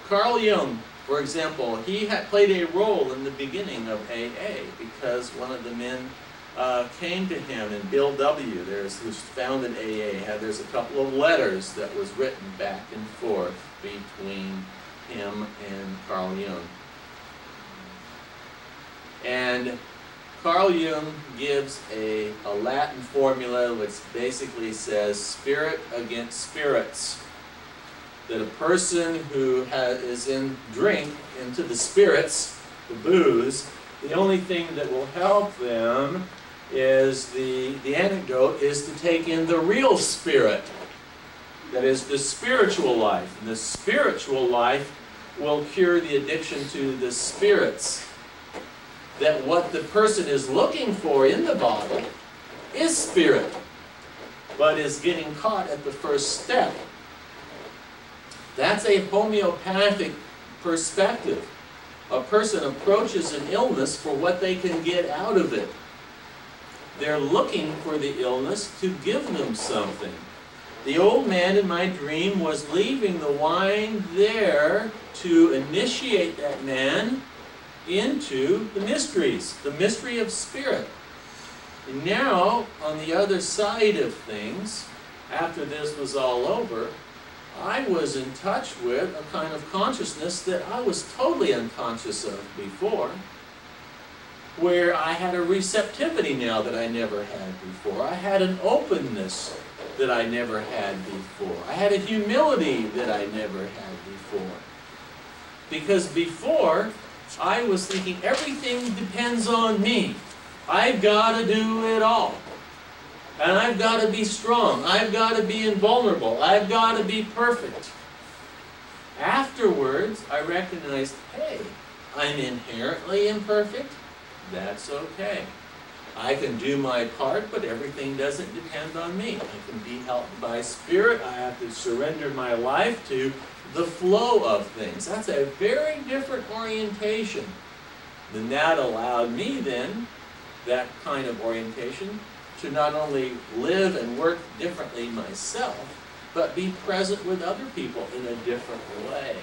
Carl Jung, for example, he had played a role in the beginning of AA because one of the men came to him, and Bill W., who's founded AA, there's a couple of letters that was written back and forth between him and Carl Jung. And Carl Jung gives a Latin formula which basically says spirit against spirits. That a person who is in drink into the spirits, the booze, the only thing that will help them is the antidote is to take in the real spirit. That is the spiritual life. And the spiritual life will cure the addiction to the spirits. That what the person is looking for in the bottle is spirit, but is getting caught at the first step. That's a homeopathic perspective. A person approaches an illness for what they can get out of it. They're looking for the illness to give them something. The old man in my dream was leaving the wine there to initiate that man into the mysteries, the mystery of spirit. And now, on the other side of things, after this was all over, I was in touch with a kind of consciousness that I was totally unconscious of before, where I had a receptivity now that I never had before. I had an openness that I never had before. I had a humility that I never had before. Because before, I was thinking everything depends on me. I've got to do it all. And I've got to be strong. I've got to be invulnerable. I've got to be perfect. Afterwards, I recognized, hey, I'm inherently imperfect. That's okay. I can do my part, but everything doesn't depend on me. I can be helped by Spirit. I have to surrender my life to the flow of things. That's a very different orientation. And that allowed me then, that kind of orientation, to not only live and work differently myself, but be present with other people in a different way.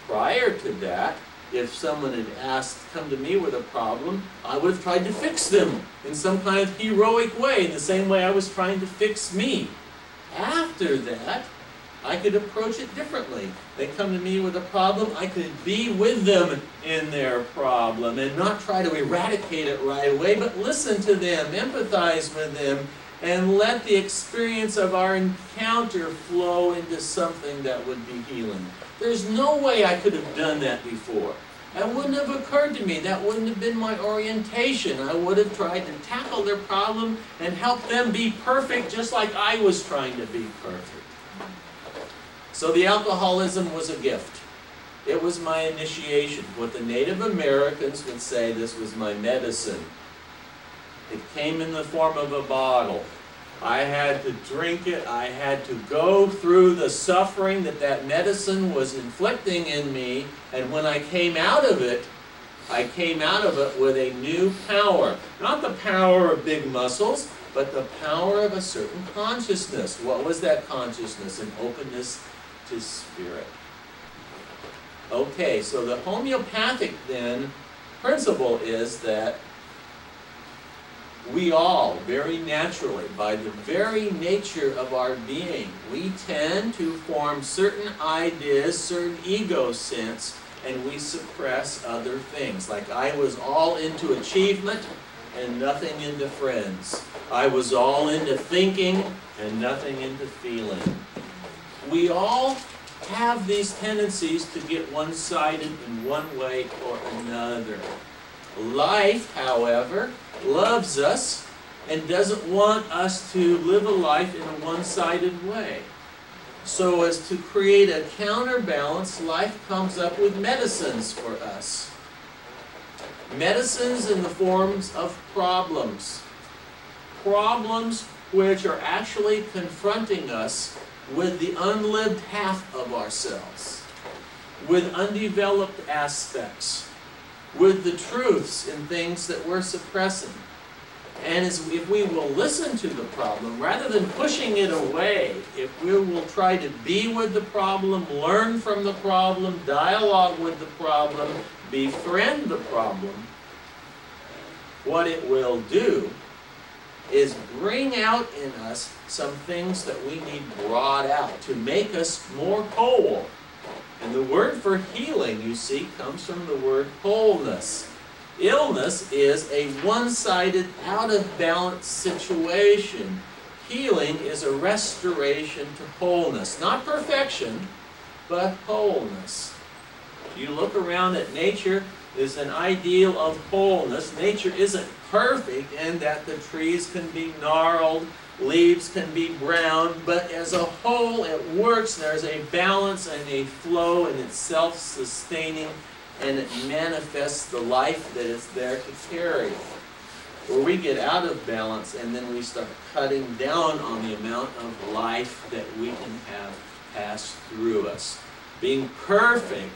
Prior to that, if someone had come to me with a problem, I would have tried to fix them in some kind of heroic way, in the same way I was trying to fix me. After that, I could approach it differently. They come to me with a problem, I could be with them in their problem and not try to eradicate it right away, but listen to them, empathize with them, and let the experience of our encounter flow into something that would be healing. There's no way I could have done that before. That wouldn't have occurred to me. That wouldn't have been my orientation. I would have tried to tackle their problem and help them be perfect just like I was trying to be perfect. So the alcoholism was a gift. It was my initiation. What the Native Americans would say, this was my medicine. It came in the form of a bottle. I had to drink it. I had to go through the suffering that that medicine was inflicting in me. And when I came out of it with a new power. Not the power of big muscles, but the power of a certain consciousness. What was that consciousness? An openness to Spirit. Okay, so the homeopathic then principle is that we all, very naturally, by the very nature of our being, we tend to form certain ideas, certain ego sense, and we suppress other things. Like I was all into achievement and nothing into friends. I was all into thinking and nothing into feeling. We all have these tendencies to get one-sided in one way or another. Life, however, loves us and doesn't want us to live a life in a one-sided way. So as to create a counterbalance, life comes up with medicines for us. Medicines in the forms of problems. Problems which are actually confronting us with the unlived half of ourselves, with undeveloped aspects, with the truths in things that we're suppressing. And if we will listen to the problem, rather than pushing it away, if we will try to be with the problem, learn from the problem, dialogue with the problem, befriend the problem, what it will do is bring out in us some things that we need brought out to make us more whole. And the word for healing, you see, comes from the word wholeness. Illness is a one-sided, out-of-balance situation. Healing is a restoration to wholeness. Not perfection, but wholeness. You look around at nature, there's an ideal of wholeness. Nature isn't perfect in that the trees can be gnarled, leaves can be brown, but as a whole it works. There's a balance and a flow, and it's self-sustaining, and it manifests the life that it's there to carry. Where we get out of balance and then we start cutting down on the amount of life that we can have pass through us. Being perfect,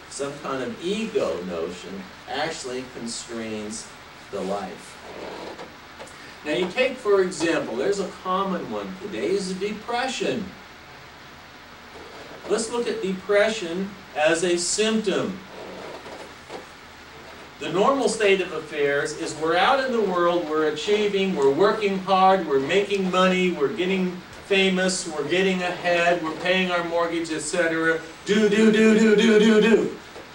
some kind of ego notion, actually constrains the life. Now you take, for example, there's a common one today, is depression. Let's look at depression as a symptom. The normal state of affairs is we're out in the world, we're achieving, we're working hard, we're making money, we're getting famous, we're getting ahead, we're paying our mortgage, etc. Do.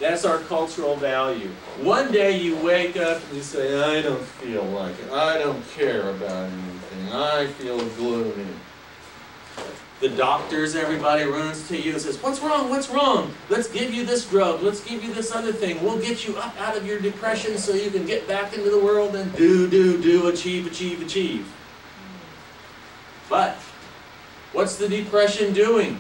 That's our cultural value. One day you wake up and you say, I don't feel like it. I don't care about anything. I feel gloomy. The doctors, everybody runs to you and says, what's wrong? What's wrong? Let's give you this drug. Let's give you this other thing. We'll get you up out of your depression so you can get back into the world and do, achieve. But what's the depression doing?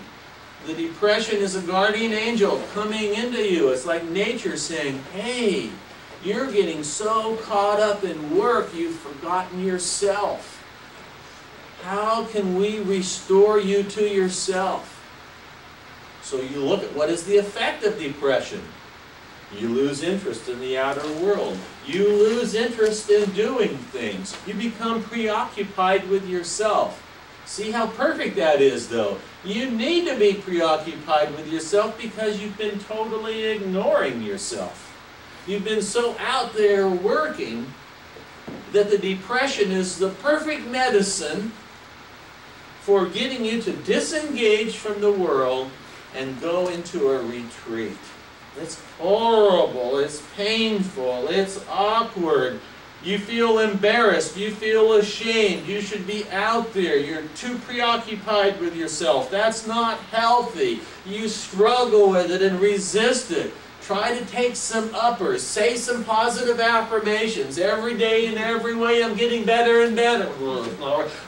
The depression is a guardian angel coming into you. It's like nature saying, hey, you're getting so caught up in work, you've forgotten yourself. How can we restore you to yourself? So you look at what is the effect of depression. You lose interest in the outer world. You lose interest in doing things. You become preoccupied with yourself. See how perfect that is, though. You need to be preoccupied with yourself because you've been totally ignoring yourself. You've been so out there working that the depression is the perfect medicine for getting you to disengage from the world and go into a retreat. It's horrible, it's painful, it's awkward. You feel embarrassed, you feel ashamed, you should be out there, you're too preoccupied with yourself. That's not healthy. You struggle with it and resist it. Try to take some uppers, say some positive affirmations. Every day in every way I'm getting better and better.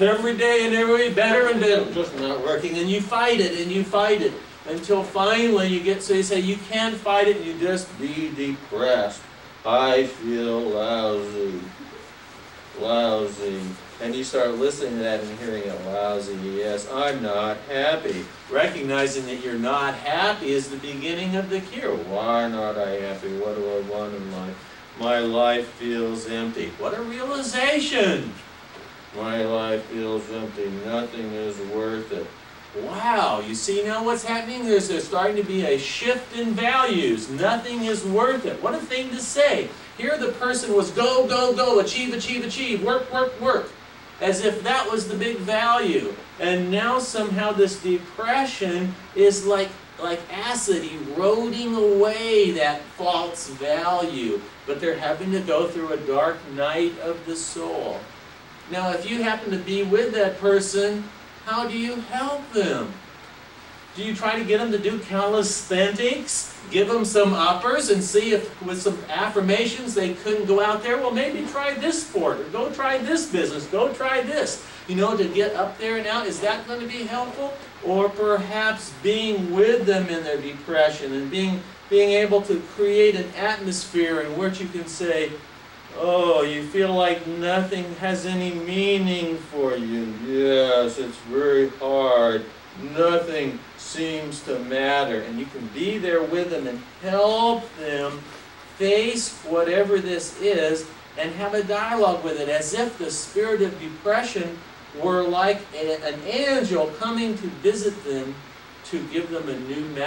Every day in every way better and better. It's just not working. And you fight it and you fight it until finally you get so you say you can't fight it and you just be depressed. I feel lousy. And you start listening to that and hearing it, lousy, yes, I'm not happy. Recognizing that you're not happy is the beginning of the cure. Why not I happy? What do I want in life? My life feels empty. What a realization! My life feels empty. Nothing is worth it. Wow, you see now what's happening? There's starting to be a shift in values. Nothing is worth it. What a thing to say. Here the person was go, achieve, work. As if that was the big value. And now somehow this depression is like acid eroding away that false value. But they're having to go through a dark night of the soul. Now if you happen to be with that person, how do you help them? Do you try to get them to do calisthenics? Give them some uppers and see if with some affirmations they couldn't go out there? Well, maybe try this sport, or go try this business, go try this. You know, to get up there and out, is that going to be helpful? Or perhaps being with them in their depression and being able to create an atmosphere in which you can say, oh, you feel like nothing has any meaning for you. Yes, it's very hard. Nothing seems to matter. And you can be there with them and help them face whatever this is and have a dialogue with it, as if the spirit of depression were like an angel coming to visit them to give them a new message.